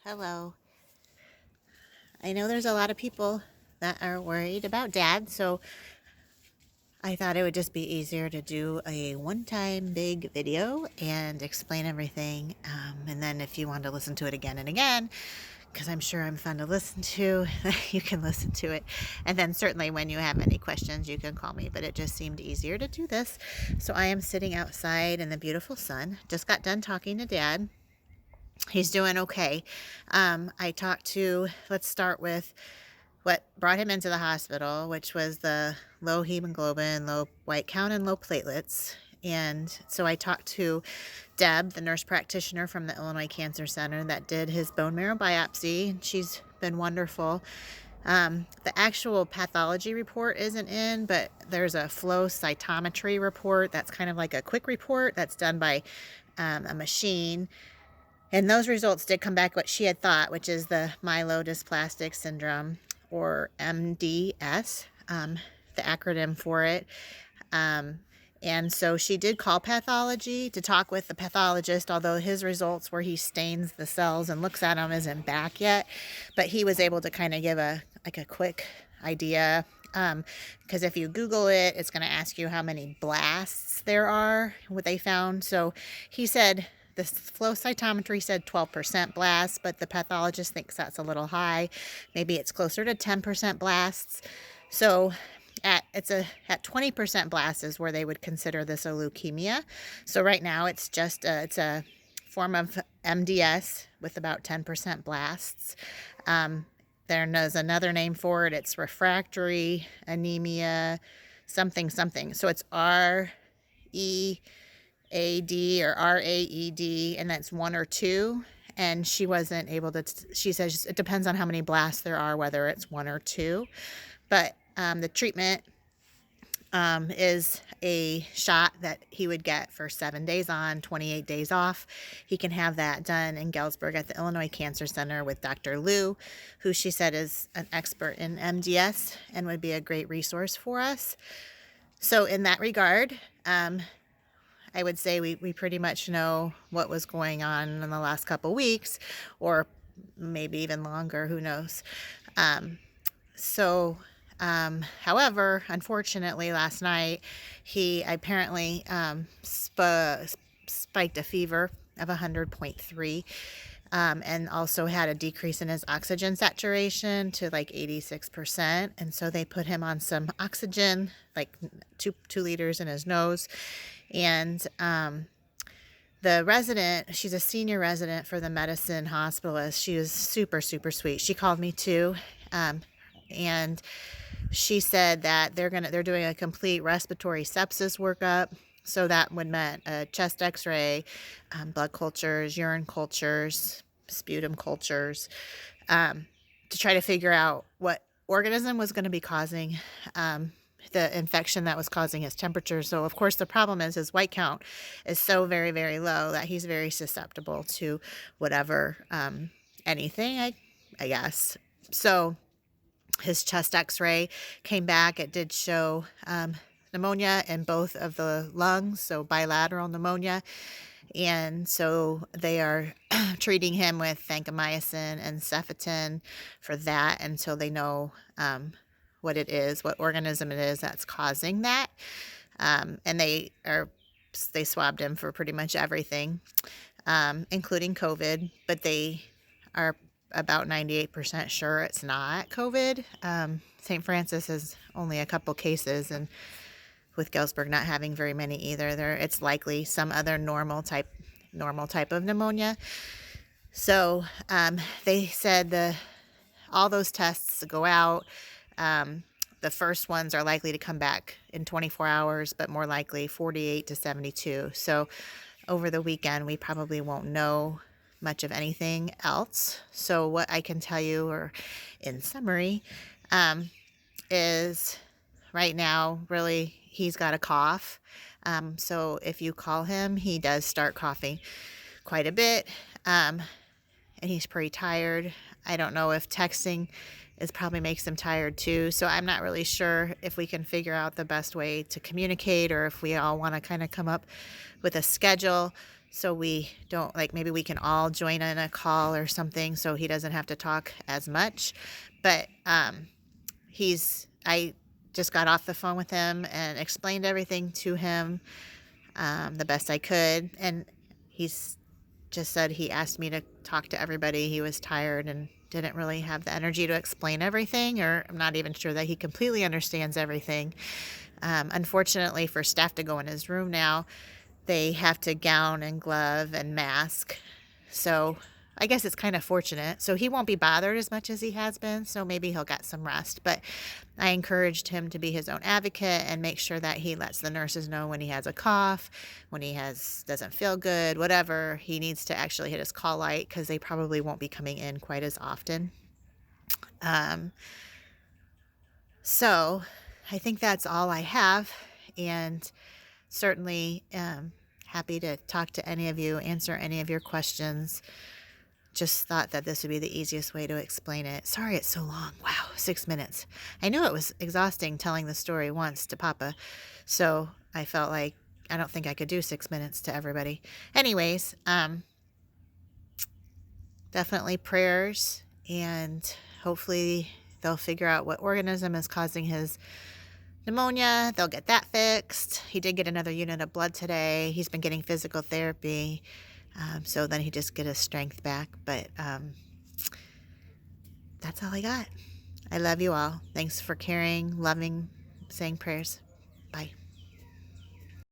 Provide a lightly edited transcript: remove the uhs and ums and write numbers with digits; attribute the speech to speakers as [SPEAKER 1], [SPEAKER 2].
[SPEAKER 1] Hello. I know there's a lot of people that are worried about Dad, so I thought it would just be easier to do a one time big video and explain everything. And then if you want to listen to it again and again, because I'm sure I'm fun to listen to, you can listen to it. And then certainly when you have any questions, you can call me. But it just seemed easier to do this. So I am sitting outside in the beautiful sun. Just got done talking to Dad. He's doing okay. Let's start with what brought him into the hospital, which was the low hemoglobin, low white count, and low platelets. And so I talked to Deb, the nurse practitioner from the Illinois Cancer Center that did his bone marrow biopsy. She's been wonderful. The actual pathology report isn't in, but there's a flow cytometry report that's kind of like a quick report that's done by a machine. And those results did come back what she had thought, which is the myelodysplastic syndrome, or MDS, the acronym for it. And so she did call pathology to talk with the pathologist, although his results where he stains the cells and looks at them isn't back yet. But he was able to kind of give a quick idea. Because if you Google it, it's going to ask you how many blasts there are, what they found. So he said the flow cytometry said 12% blasts, but the pathologist thinks that's a little high. Maybe it's closer to 10% blasts. So at 20% blasts is where they would consider this a leukemia. So right now it's a form of MDS with about 10% blasts. There's another name for it. It's refractory anemia, something something. So it's READ or RAED, and that's 1 or 2. And she wasn't able to. She says it depends on how many blasts there are, whether it's 1 or 2. But the treatment is a shot that he would get for 7 days on, 28 days off. He can have that done in Galesburg at the Illinois Cancer Center with Dr. Liu, who she said is an expert in MDS and would be a great resource for us. So in that regard, I would say we pretty much know what was going on in the last couple weeks, or maybe even longer, who knows. However, unfortunately, last night he apparently spiked a fever of 100.3, and also had a decrease in his oxygen saturation to like 86%. And so they put him on some oxygen, like two liters in his nose. And the resident, she's a senior resident for the medicine hospitalist. She was super, super sweet. She called me too. And she said that they're doing a complete respiratory sepsis workup. So that would mean a chest x-ray, blood cultures, urine cultures, sputum cultures, to try to figure out what organism was going to be causing the infection that was causing his temperature. So of course the problem is his white count is so very, very low that he's very susceptible to whatever, anything, I guess. So his chest x-ray came back. It did show pneumonia in both of the lungs, so bilateral pneumonia. And so they are treating him with vancomycin and cefetin for that until they know what it is, what organism it is that's causing that. And they swabbed him for pretty much everything, including COVID, but they are about 98% sure it's not COVID. St. Francis has only a couple cases, and with Galesburg not having very many either, it's likely some other normal type of pneumonia. So they said all those tests go out. The first ones are likely to come back in 24 hours, but more likely 48 to 72. So over the weekend, we probably won't know much of anything else. So what I can tell you, or in summary, is right now, really, he's got a cough. So if you call him, he does start coughing quite a bit. And he's pretty tired. I don't know if texting probably makes him tired too. So I'm not really sure if we can figure out the best way to communicate, or if we all want to kind of come up with a schedule. so we don't, like, maybe we can all join in a call or something so he doesn't have to talk as much. But I just got off the phone with him and explained everything to him the best I could. And he's just said he asked me to talk to everybody. He was tired and didn't really have the energy to explain everything, or I'm not even sure that he completely understands everything. Unfortunately, for staff to go in his room now, they have to gown and glove and mask. So I guess it's kind of fortunate. So he won't be bothered as much as he has been. So maybe he'll get some rest. But I encouraged him to be his own advocate and make sure that he lets the nurses know when he has a cough, when he doesn't feel good, whatever. He needs to actually hit his call light because they probably won't be coming in quite as often. So I think that's all I have. And certainly happy to talk to any of you, answer any of your questions. Just thought that this would be the easiest way to explain it. Sorry it's so long. Wow, 6 minutes. I knew it was exhausting telling the story once to Papa, so I felt like I don't think I could do 6 minutes to everybody. Anyways, definitely prayers, and hopefully they'll figure out what organism is causing his pneumonia. They'll get that fixed. He did get another unit of blood today. He's been getting physical therapy. So then he just get his strength back. But that's all I got. I love you all. Thanks for caring, loving, saying prayers. Bye.